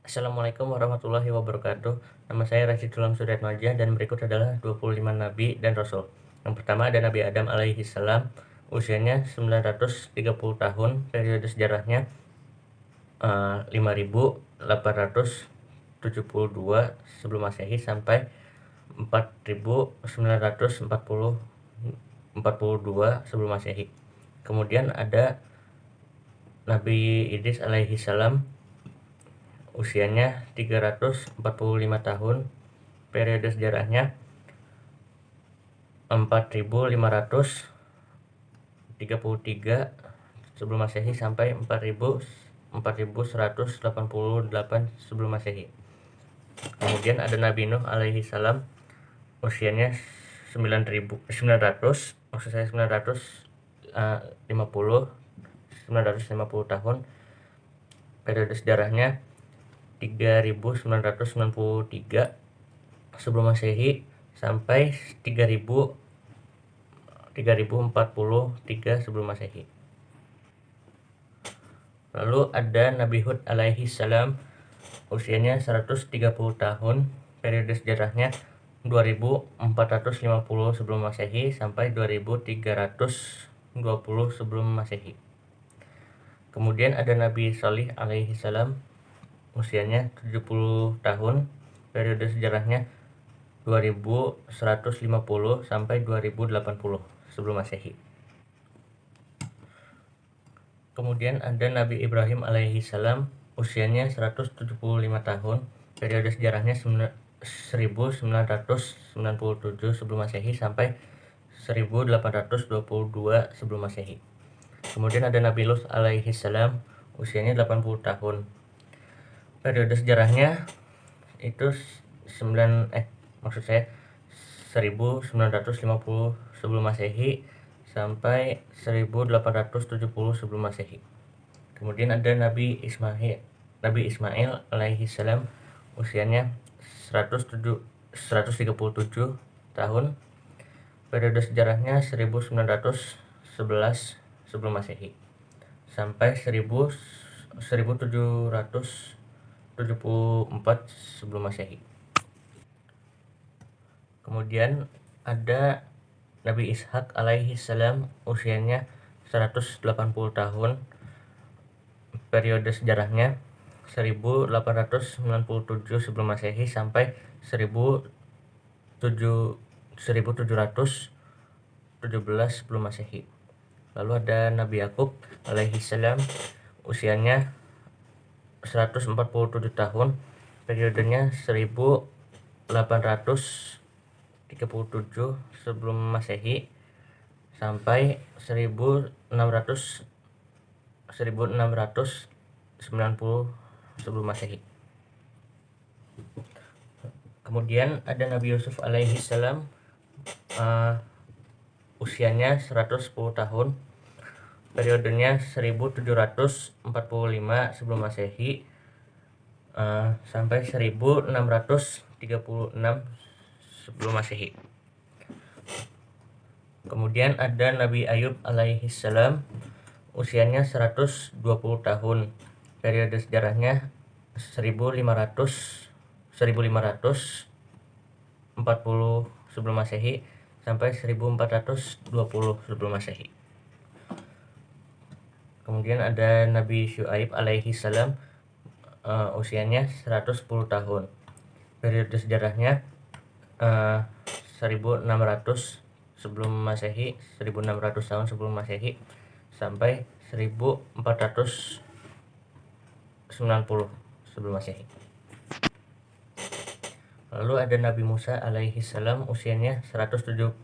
Assalamualaikum warahmatullahi wabarakatuh. Nama saya Rasyidullah Suryatmaja dan berikut adalah 25 nabi dan rasul. Yang pertama ada Nabi Adam alaihi salam, usianya 930 tahun, periode sejarahnya 5872 sebelum Masehi sampai 4942 sebelum Masehi. Kemudian ada Nabi Idris alaihi salam, usianya 345 tahun, periode sejarahnya 4533 sebelum Masehi sampai 4188 sebelum Masehi. Kemudian ada Nabi Nuh alaihi salam, usianya 950 tahun, periode sejarahnya 3993 sebelum Masehi sampai 3043 sebelum Masehi. Lalu ada Nabi Hud alaihi salam, usianya 130 tahun, periode sejarahnya 2450 sebelum Masehi sampai 2320 sebelum Masehi. Kemudian ada Nabi Shalih alaihi salam, usianya 70 tahun, periode sejarahnya 2150 sampai 2080 sebelum Masehi. Kemudian ada Nabi Ibrahim alaihi salam, usianya 175 tahun, periode sejarahnya 1997 sebelum Masehi sampai 1822 sebelum Masehi. Kemudian ada Nabi Lut alaihi salam, usianya 80 tahun. Periode sejarahnya itu 1950 sebelum Masehi sampai 1870 sebelum Masehi. Kemudian ada Nabi Ismail alaihi salam, usianya 137 tahun. Periode sejarahnya 1911 sebelum Masehi sampai 1774 sebelum Masehi. Kemudian ada Nabi Ishak alaihi salam, usianya 180 tahun, periode sejarahnya 1897 sebelum Masehi sampai 1717 sebelum Masehi. Lalu ada Nabi Yakub alaihi salam, usianya 147 tahun, periodenya 1837 sebelum Masehi sampai 1690 sebelum Masehi. Kemudian ada Nabi Yusuf alaihi salam, usianya 110 tahun, periodenya 1745 sebelum Masehi sampai 1636 sebelum Masehi. Kemudian ada Nabi Ayub alaihi salam, usianya 120 tahun, periode sejarahnya 1540 sebelum Masehi sampai 1420 sebelum Masehi. Kemudian ada Nabi Syuaib alaihi salam, usianya 110 tahun, periode sejarahnya 1600 sebelum Masehi, 1600 tahun sebelum Masehi sampai 1490 sebelum Masehi. Lalu ada Nabi Musa alaihi salam, usianya 120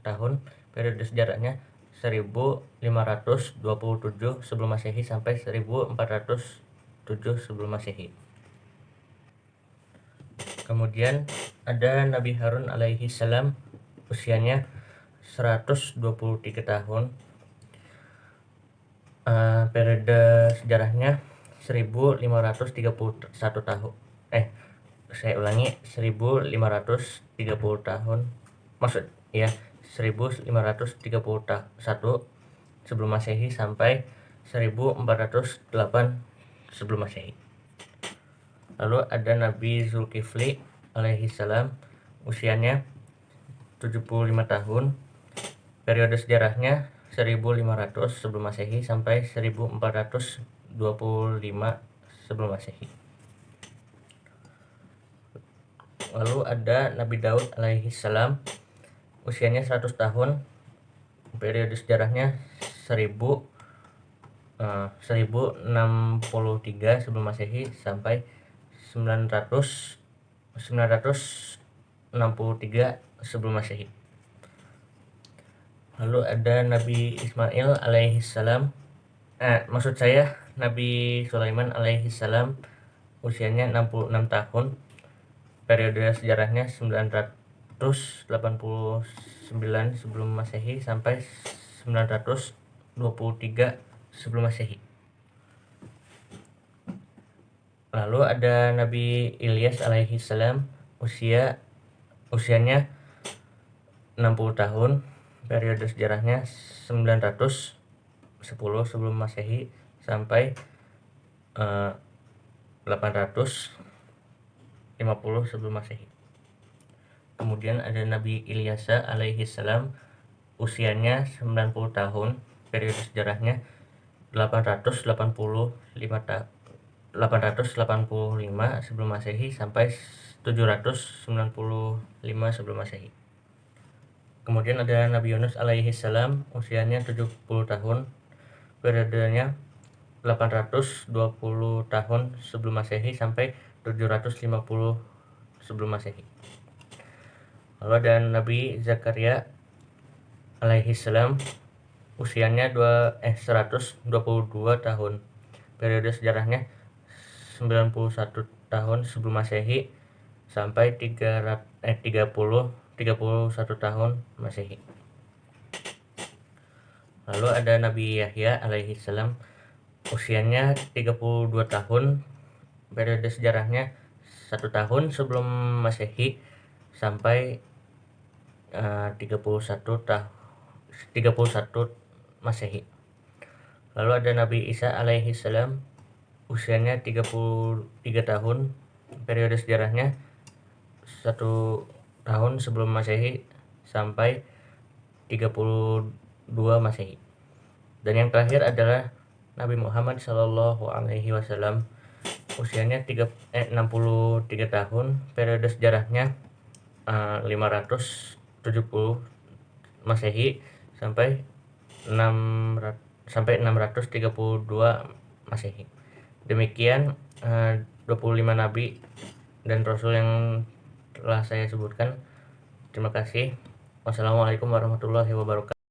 tahun, periode sejarahnya 1527 sebelum Masehi sampai 1407 sebelum Masehi. Kemudian ada Nabi Harun alaihi salam, usianya 123 tahun, periode sejarahnya 1531 tahun. 1530 tahun. Maksud ya 1531 sebelum Masehi sampai 1408 sebelum Masehi. Lalu ada Nabi Zulkifli alaihi salam, usianya 75 tahun. Periode sejarahnya 1500 sebelum Masehi sampai 1425 sebelum Masehi. Lalu ada Nabi Daud alaihi salam, usianya 100 tahun. Periode sejarahnya 1063 sebelum Masehi sampai 963 sebelum Masehi. Lalu ada Nabi Ismail alaihi salam, maksud saya Nabi Sulaiman alaihi salam, usianya 66 tahun. Periode sejarahnya 989 sebelum Masehi sampai 923 sebelum Masehi. Lalu ada Nabi Ilyas alaihi salam, usianya 60 tahun. Periode sejarahnya 910 sebelum Masehi sampai 850 sebelum Masehi. Kemudian ada Nabi Ilyasa alaihi salam, usianya 90 tahun. Periode sejarahnya 885 sebelum Masehi sampai 795 sebelum Masehi. Kemudian ada Nabi Yunus alaihi salam, usianya 70 tahun. Periodenya 820 tahun sebelum Masehi sampai 750 sebelum Masehi. Lalu ada Nabi Zakaria alaihi salam, usianya 122 tahun. Periode sejarahnya 91 tahun sebelum Masehi sampai 31 tahun Masehi. Lalu ada Nabi Yahya alaihi salam, usianya 32 tahun. Periode sejarahnya 1 tahun sebelum Masehi sampai 31 Masehi. Lalu ada Nabi Isa alaihi salam, usianya 33 tahun. Periode sejarahnya 1 tahun sebelum Masehi sampai 32 Masehi. Dan yang terakhir adalah Nabi Muhammad Shallallahu alaihi wasallam, usianya 63 tahun. Periode sejarahnya 570 Masehi sampai 632 Masehi. Demikian 25 nabi dan rasul yang telah saya sebutkan. Terima kasih. Wassalamualaikum warahmatullahi wabarakatuh.